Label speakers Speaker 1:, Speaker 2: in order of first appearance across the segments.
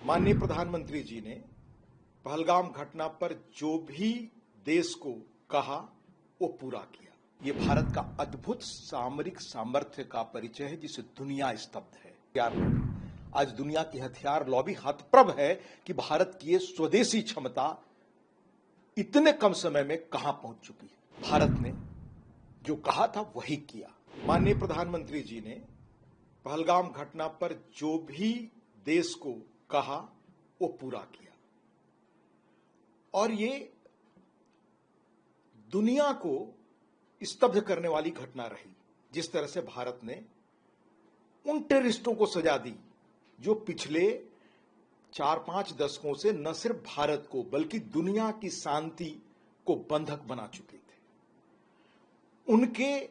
Speaker 1: माननीय प्रधानमंत्री जी ने पहलगाम घटना पर जो भी देश को कहा वो पूरा किया। ये भारत का अद्भुत सामरिक सामर्थ्य का परिचय है जिसे दुनिया स्तब्ध है। आज दुनिया की हथियार लॉबी हतप्रभ है कि भारत की ये स्वदेशी क्षमता इतने कम समय में कहां पहुंच चुकी है। भारत ने जो कहा था वही किया। माननीय प्रधानमंत्री जी ने पहलगाम घटना पर जो भी देश को कहा वो पूरा किया और ये दुनिया को स्तब्ध करने वाली घटना रही। जिस तरह से भारत ने उन टेररिस्टों को सजा दी जो पिछले 4-5 दशकों से न सिर्फ भारत को बल्कि दुनिया की शांति को बंधक बना चुके थे। उनके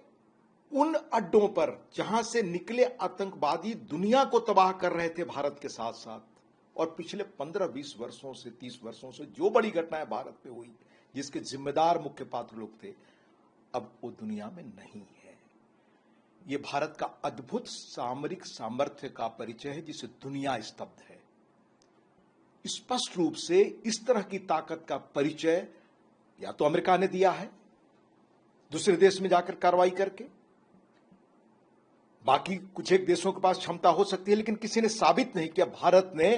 Speaker 1: उन अड्डों पर जहां से निकले आतंकवादी दुनिया को तबाह कर रहे थे भारत के साथ साथ, और पिछले 15-20 वर्षों से 30 वर्षों से जो बड़ी घटनाएं भारत में हुई जिसके जिम्मेदार मुख्य पात्र लोग थे, अब वो दुनिया में नहीं है। ये भारत का अद्भुत सामरिक सामर्थ्य का परिचय है जिसे दुनिया स्तब्ध है। स्पष्ट रूप से इस तरह की ताकत का परिचय या तो अमेरिका ने दिया है दूसरे देश में जाकर कार्रवाई करके, बाकी कुछ एक देशों के पास क्षमता हो सकती है, लेकिन किसी ने साबित नहीं किया भारत ने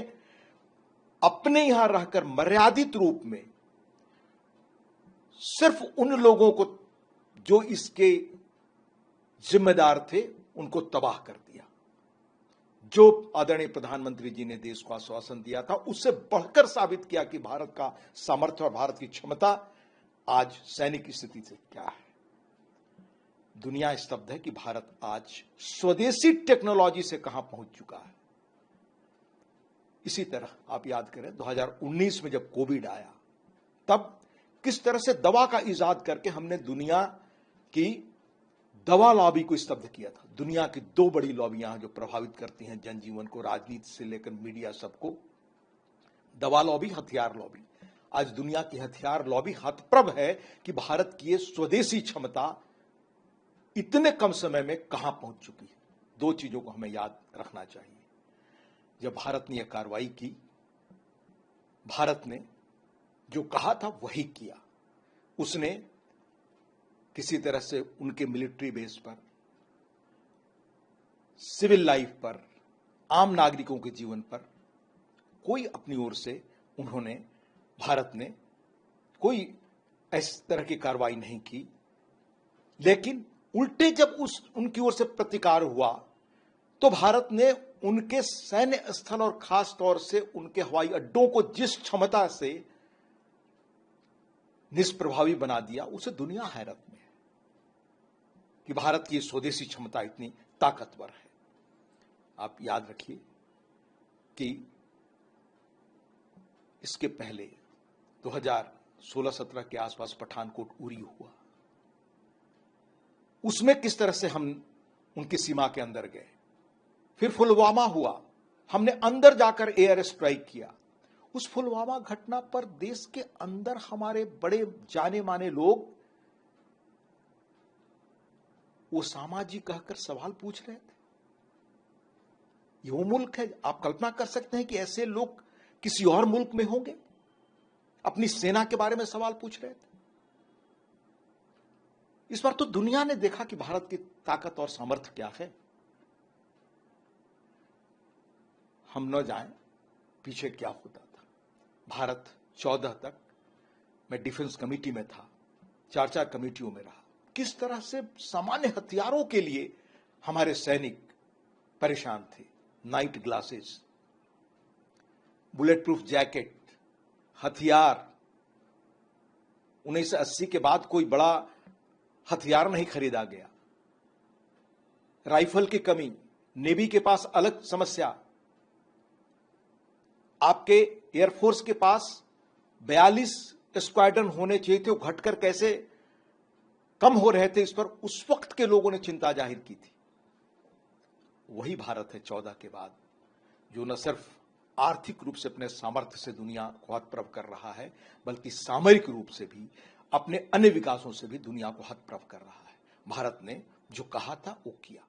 Speaker 1: अपने यहां रहकर मर्यादित रूप में सिर्फ उन लोगों को जो इसके जिम्मेदार थे उनको तबाह कर दिया। जो आदरणीय प्रधानमंत्री जी ने देश को आश्वासन दिया था उससे बढ़कर साबित किया कि भारत का सामर्थ्य और भारत की क्षमता आज सैनिक स्थिति से क्या है। दुनिया स्तब्ध है कि भारत आज स्वदेशी टेक्नोलॉजी से कहां पहुंच चुका है। इसी तरह आप याद करें 2019 में जब कोविड आया तब किस तरह से दवा का इजाद करके हमने दुनिया की दवा लॉबी को स्तब्ध किया था। दुनिया की दो बड़ी लॉबियां जो प्रभावित करती हैं जनजीवन को, राजनीति से लेकर मीडिया सबको, दवा लॉबी, हथियार लॉबी। आज दुनिया की हथियार लॉबी हतप्रभ है कि भारत की ये स्वदेशी क्षमता इतने कम समय में कहां पहुंच चुकी है। दो चीजों को हमें याद रखना चाहिए। जब भारत ने यह कार्रवाई की, भारत ने जो कहा था वही किया। उसने किसी तरह से उनके मिलिट्री बेस पर, सिविल लाइफ पर, आम नागरिकों के जीवन पर कोई अपनी ओर से उन्होंने, भारत ने कोई इस तरह की कार्रवाई नहीं की। लेकिन उल्टे जब उनकी ओर से प्रतिकार हुआ तो भारत ने उनके सैन्य स्थल और खास तौर से उनके हवाई अड्डों को जिस क्षमता से निष्प्रभावी बना दिया, उसे दुनिया हैरत में है कि भारत की स्वदेशी क्षमता इतनी ताकतवर है। आप याद रखिए कि इसके पहले 2016-17 के आसपास पठानकोट उरी हुआ, उसमें किस तरह से हम उनकी सीमा के अंदर गए। फिर पुलवामा हुआ, हमने अंदर जाकर एयर स्ट्राइक किया। उस पुलवामा घटना पर देश के अंदर हमारे बड़े जाने माने लोग वो सामाजिक कहकर सवाल पूछ रहे थे। ये वो मुल्क है, आप कल्पना कर सकते हैं कि ऐसे लोग किसी और मुल्क में होंगे, अपनी सेना के बारे में सवाल पूछ रहे थे। इस बार तो दुनिया ने देखा कि भारत की ताकत और सामर्थ्य क्या है। हम न जाएं पीछे क्या होता था। भारत 14 तक मैं डिफेंस कमेटी में था, 4 कमेटियों में रहा। किस तरह से सामान्य हथियारों के लिए हमारे सैनिक परेशान थे। Night glasses, bullet proof jacket, हथियार। 1980 के बाद कोई बड़ा हथियार नहीं खरीदा गया। राइफल की कमी, नेवी के पास अलग समस्या, आपके एयरफोर्स के पास 42 स्क्वाड्रन होने चाहिए थे, वो घटकर कैसे कम हो रहे थे, इस पर उस वक्त के लोगों ने चिंता जाहिर की थी। वही भारत है 14 के बाद जो न सिर्फ आर्थिक रूप से अपने सामर्थ्य से दुनिया को हतप्रभ कर रहा है, बल्कि सामरिक रूप से भी अपने अन्य विकासों से भी दुनिया को हतप्रभ कर रहा है। भारत ने जो कहा था वो किया।